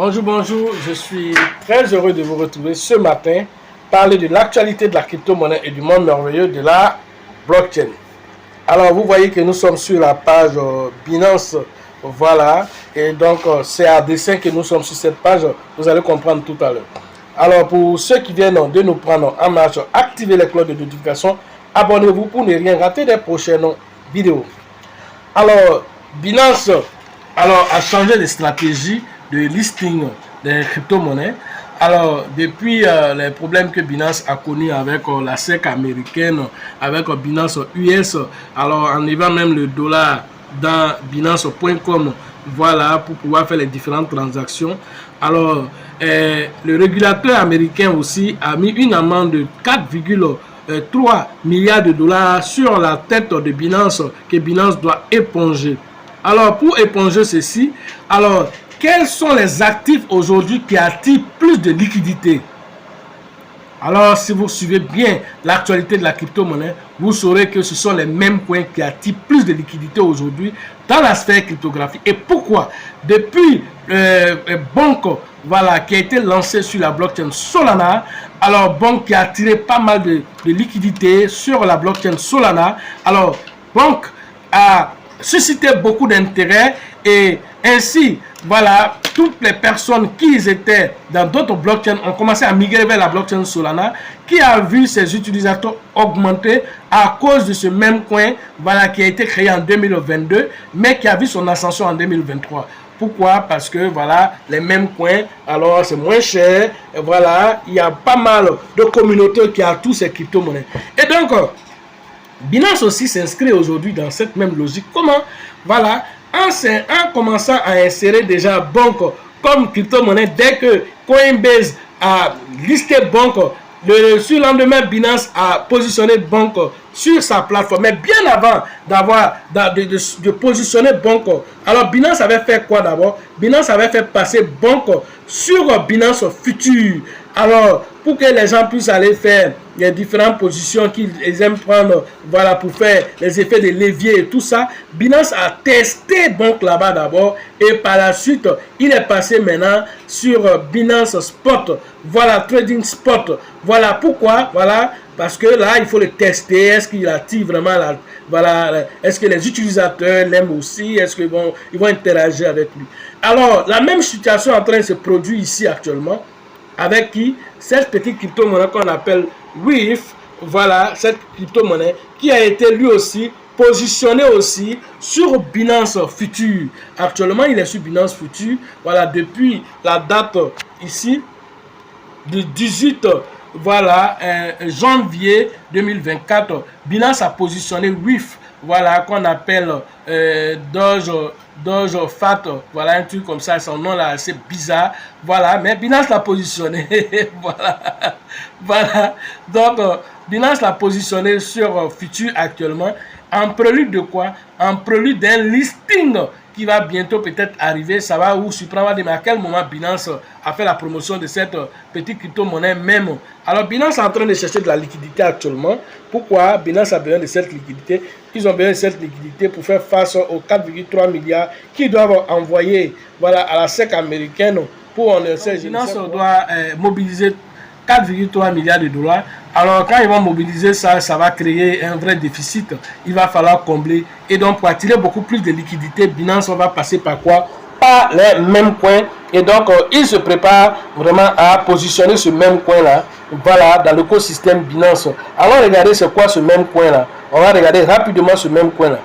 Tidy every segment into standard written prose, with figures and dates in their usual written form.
Bonjour, bonjour, je suis très heureux de vous retrouver ce matin, parler de l'actualité de la crypto-monnaie et du monde merveilleux de la blockchain. Alors, vous voyez que nous sommes sur la page Binance, voilà, et donc c'est à dessein que nous sommes sur cette page, vous allez comprendre tout à l'heure. Alors, pour ceux qui viennent de nous prendre en marche, activez les cloches de notification, abonnez-vous pour ne rien rater des prochaines vidéos. Alors, Binance a changé de stratégie de listing des crypto-monnaies. Alors, depuis les problèmes que Binance a connus avec la SEC américaine, avec Binance US, alors en enlevant même le dollar dans Binance.com, voilà, pour pouvoir faire les différentes transactions. Alors, le régulateur américain aussi a mis une amende de 4,3 milliards de dollars sur la tête de Binance que Binance doit éponger. Alors, pour éponger ceci, alors, quels sont les actifs aujourd'hui qui attirent plus de liquidités? Alors, si vous suivez bien l'actualité de la crypto-monnaie, vous saurez que ce sont les mêmes coins qui attirent plus de liquidités aujourd'hui dans la sphère cryptographique. Et pourquoi? Depuis Bonk, voilà, qui a été lancé sur la blockchain Solana, alors Bonk qui a attiré pas mal de liquidités sur la blockchain Solana, alors Bonk a suscité beaucoup d'intérêt et ainsi, voilà, toutes les personnes qui étaient dans d'autres blockchains ont commencé à migrer vers la blockchain Solana, qui a vu ses utilisateurs augmenter à cause de ce même coin, voilà, qui a été créé en 2022, mais qui a vu son ascension en 2023. Pourquoi? Parce que voilà, les mêmes coins, alors c'est moins cher, et voilà, il y a pas mal de communautés qui ont tous ces crypto-monnaies. Et donc, Binance aussi s'inscrit aujourd'hui dans cette même logique. Comment? Voilà, en commençant à insérer déjà Bonk comme crypto-monnaie, dès que Coinbase a listé Bonk, le surlendemain, Binance a positionné Bonk sur sa plateforme. Mais bien avant de positionner Bonk, alors Binance avait fait quoi d'abord? Binance avait fait passer Bonk sur Binance Future. Alors, pour que les gens puissent aller faire les différentes positions qu'ils aiment prendre, voilà, pour faire les effets de levier et tout ça, Binance a testé Bonk là-bas d'abord et par la suite, il est passé maintenant sur Binance Spot, voilà, Trading Spot. Voilà pourquoi, voilà, parce que là, il faut le tester. Est-ce qu'il attire vraiment la, voilà, est-ce que les utilisateurs l'aiment aussi? Est-ce qu'ils vont interagir avec lui? Alors, la même situation est en train de se produire ici actuellement. Avec qui? Cette petite crypto-monnaie qu'on appelle WIF, voilà, cette crypto-monnaie qui a été lui aussi positionné aussi sur Binance Future. Actuellement, il est sur Binance Future, voilà, depuis la date ici du 18 voilà, janvier 2024. Binance a positionné WIF, voilà, qu'on appelle Doge Fat, voilà, un truc comme ça, son nom là, c'est bizarre, voilà, mais Binance l'a positionné, voilà, voilà, donc Binance l'a positionné sur Future actuellement, en prélude de quoi? En prélude d'un listing qui va bientôt peut-être arriver. Ça va vous surprendre à quel moment Binance a fait la promotion de cette petite crypto-monnaie même. Alors Binance est en train de chercher de la liquidité actuellement. Pourquoi Binance a besoin de cette liquidité? Ils ont besoin de cette liquidité pour faire face aux 4,3 milliards qu'ils doivent envoyer, voilà, à la SEC américaine pour Binance doit mobiliser 4,3 milliards de dollars. Alors quand ils vont mobiliser ça, ça va créer un vrai déficit. Il va falloir combler. Et donc pour attirer beaucoup plus de liquidités, Binance va passer par quoi? Par les mêmes coins. Et donc ils se préparent vraiment à positionner ce même coin là, voilà, dans l'écosystème Binance. Alors regardez c'est quoi ce même coin là. On va regarder rapidement ce même coin là.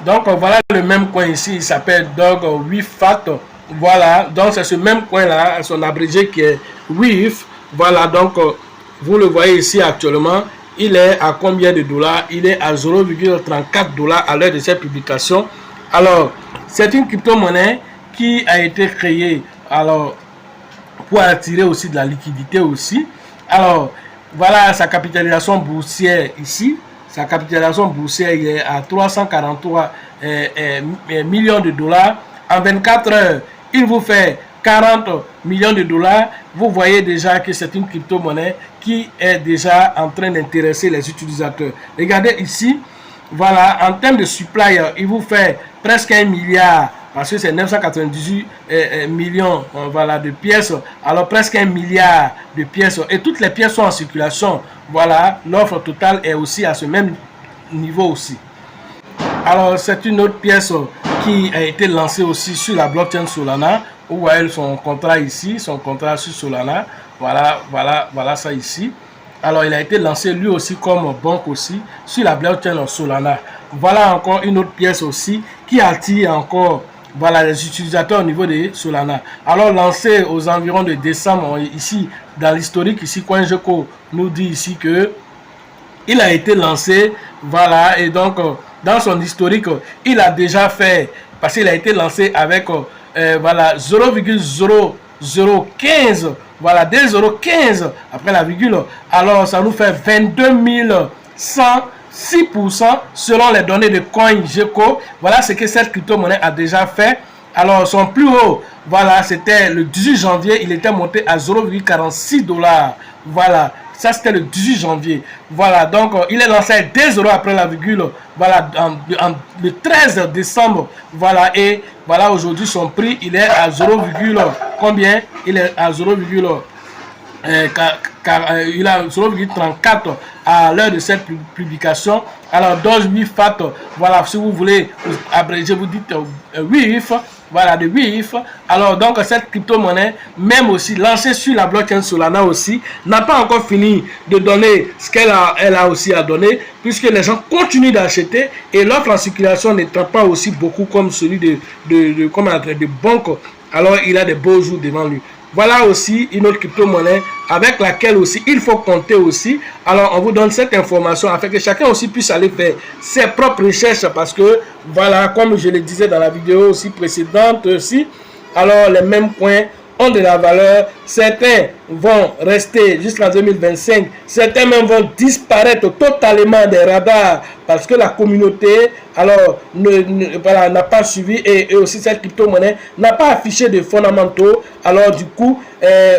Donc voilà le même coin ici, il s'appelle WIFAT. Voilà, donc c'est ce même coin là, son abrégé qui est WIF. Voilà, donc vous le voyez ici actuellement, il est à combien de dollars? Il est à 0,34 dollars à l'heure de cette publication. Alors, c'est une crypto-monnaie qui a été créée alors pour attirer aussi de la liquidité aussi. Alors, voilà sa capitalisation boursière ici. Sa capitalisation boursière est à 343 millions de dollars. En 24 heures, il vous fait 40 millions de dollars. Vous voyez déjà que c'est une crypto-monnaie qui est déjà en train d'intéresser les utilisateurs. Regardez ici, voilà, en termes de supply, il vous fait presque 1 milliard parce que c'est 998 millions voilà, de pièces, alors presque 1 milliard de pièces, et toutes les pièces sont en circulation. Voilà, l'offre totale est aussi à ce même niveau aussi. Alors c'est une autre pièce qui a été lancée aussi sur la blockchain Solana. Vous voyez son contrat ici, son contrat sur Solana. Voilà ça ici. Alors il a été lancé lui aussi comme banque aussi sur la blockchain Solana. Voilà encore une autre pièce aussi qui attire encore voilà, les utilisateurs au niveau de Solana. Alors lancé aux environs de décembre ici dans l'historique ici, CoinGecko nous dit ici que il a été lancé, voilà, et donc dans son historique, il a déjà fait, parce qu'il a été lancé avec voilà 0,0015, voilà 2,015 après la virgule, alors ça nous fait 22 106% selon les données de CoinGecko. Voilà ce que cette crypto-monnaie a déjà fait. Alors son plus haut, voilà, c'était le 18 janvier, il était monté à 0,46 $. Voilà, ça c'était le 18 janvier. Voilà, donc il est lancé à 2 euros après la virgule. Voilà, le 13 décembre. Voilà, et voilà, aujourd'hui son prix, il est à 0, combien? Il est à 0, il a 0,34 à l'heure de cette publication. Alors, dose 8 FAT, voilà, si vous voulez abréger, vous dites 8 IF, voilà, de 8 IF. Alors, donc, cette crypto-monnaie, même aussi lancée sur la blockchain Solana aussi, n'a pas encore fini de donner ce qu'elle a aussi à donner, puisque les gens continuent d'acheter et l'offre en circulation n'étant pas aussi beaucoup comme celui de banque. Alors, il a des beaux jours devant lui. Voilà aussi une autre crypto-monnaie avec laquelle aussi il faut compter aussi. Alors on vous donne cette information afin que chacun aussi puisse aller faire ses propres recherches parce que voilà, comme je le disais dans la vidéo aussi précédente aussi, alors les mêmes coins ont de la valeur. Certains vont rester jusqu'en 2025. Certains même vont disparaître totalement des radars parce que la communauté alors voilà, n'a pas suivi et aussi cette crypto-monnaie n'a pas affiché de fondamentaux. Alors du coup,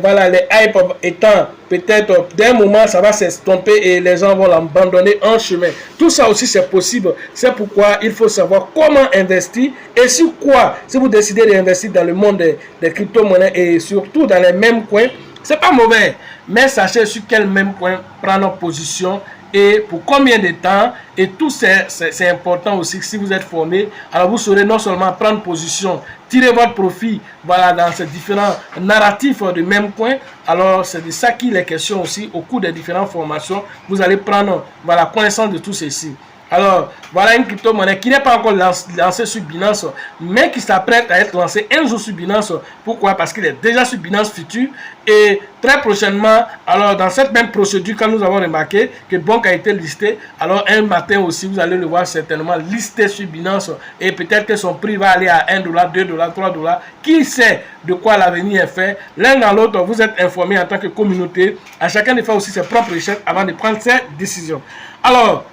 voilà, les hype étant peut-être d'un moment ça va s'estomper et les gens vont l'abandonner en chemin. Tout ça aussi c'est possible. C'est pourquoi il faut savoir comment investir et sur quoi. Si vous décidez d'investir dans le monde des crypto-monnaies et surtout dans les mêmes coins, c'est pas mauvais, mais sachez sur quel même point prendre position et pour combien de temps. Et tout c'est important aussi. Si vous êtes formé, alors vous saurez non seulement prendre position, tirer votre profit, voilà, dans ces différents narratifs de même coin. Alors c'est de ça qu'il est question aussi au cours des différentes formations. Vous allez prendre voilà, connaissance de tout ceci. Alors, voilà une crypto-monnaie qui n'est pas encore lancée sur Binance, mais qui s'apprête à être lancée un jour sur Binance. Pourquoi? Parce qu'il est déjà sur Binance Future. Et très prochainement, alors dans cette même procédure, quand nous avons remarqué que Bonk a été listé, alors un matin aussi, vous allez le voir certainement listé sur Binance. Et peut-être que son prix va aller à 1 $, 2 $, 3 $. Qui sait de quoi l'avenir est fait? L'un dans l'autre, vous êtes informés en tant que communauté. À chacun de faire aussi ses propres recherches avant de prendre ses décisions. Alors,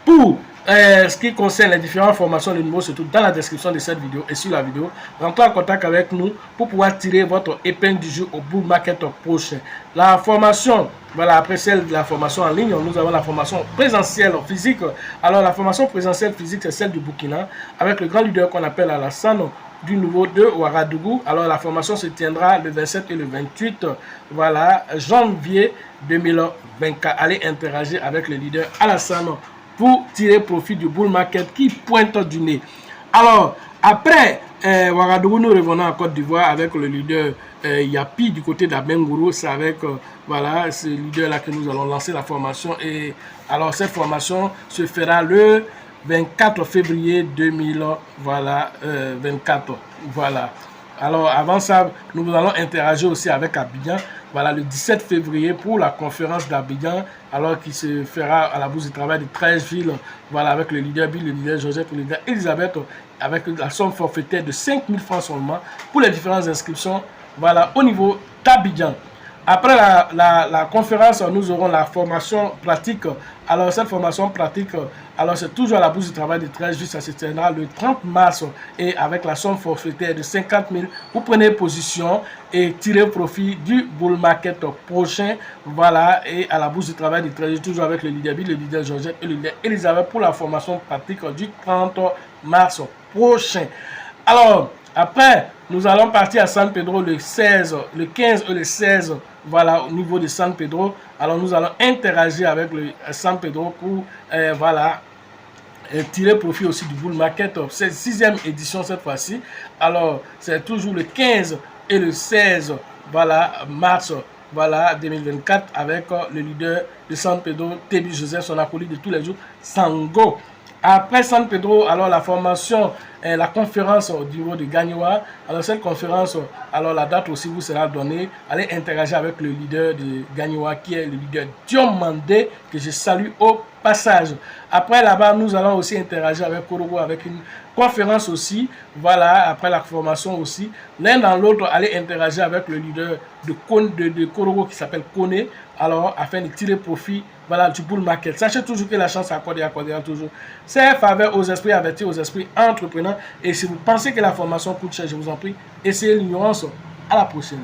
pour ce qui concerne les différentes formations, le numéro se trouve dans la description de cette vidéo et sur la vidéo. Rentrez en contact avec nous pour pouvoir tirer votre épingle du jeu au bull market prochain. La formation, voilà, après celle de la formation en ligne, nous avons la formation présentielle physique. Alors la formation présentielle physique, c'est celle du Burkina, avec le grand leader qu'on appelle Alassane du niveau de Ouagadougou. Alors la formation se tiendra le 27 et le 28 voilà, janvier 2024. Allez interagir avec le leader Alassane pour tirer profit du bull market qui pointe du nez. Alors, après Ouagadougou, nous revenons en Côte d'Ivoire avec le leader Yapi du côté d'Abengourou. C'est avec voilà, ce leader-là que nous allons lancer la formation. Et alors, cette formation se fera le 24 février 2024. Voilà. Alors, avant ça, nous allons interagir aussi avec Abidjan. Voilà, le 17 février pour la conférence d'Abidjan, alors qui se fera à la Bourse du Travail de 13 villes. Voilà, avec le leader Bill, le leader Joseph, le leader Elisabeth, avec la somme forfaitaire de 5 000 francs seulement pour les différentes inscriptions. Voilà, au niveau d'Abidjan. Après la conférence, nous aurons la formation pratique. Alors, cette formation pratique, alors c'est toujours à la Bourse du Travail de 13 juillet, ça se tiendra le 30 mars. Et avec la somme forfaitaire de 50 000, vous prenez position et tirez profit du bull market prochain. Voilà, et à la Bourse du Travail de 13 juillet, toujours avec le leader Bill, le leader Georgette et le leader Elisabeth pour la formation pratique du 30 mars prochain. Alors, après, nous allons partir à San Pedro le 16, le 15 et le 16, voilà, au niveau de San Pedro. Alors, nous allons interagir avec le San Pedro pour, voilà, tirer profit aussi du bull market. C'est 6e édition cette fois-ci. Alors, c'est toujours le 15 et le 16, voilà, mars, voilà, 2024, avec le leader de San Pedro, Tebi Joseph, son acolyte de tous les jours, Sango. Après San Pedro, alors la formation, la conférence au niveau de Gagnoa. Alors cette conférence, alors la date aussi vous sera donnée. Allez interagir avec le leader de Gagnoa qui est le leader Diomandé, que je salue au passage. Après là-bas, nous allons aussi interagir avec Korogo avec une conférence aussi. Voilà, après la formation aussi. L'un dans l'autre, allez interagir avec le leader de Korogo qui s'appelle Kone. Alors, afin de tirer profit, voilà, du bull market. Sachez toujours que la chance accordera toujours. C'est faveur aux esprits avertis, aux esprits entrepreneurs. Et si vous pensez que la formation coûte cher, je vous en prie, essayez l'ignorance. À la prochaine.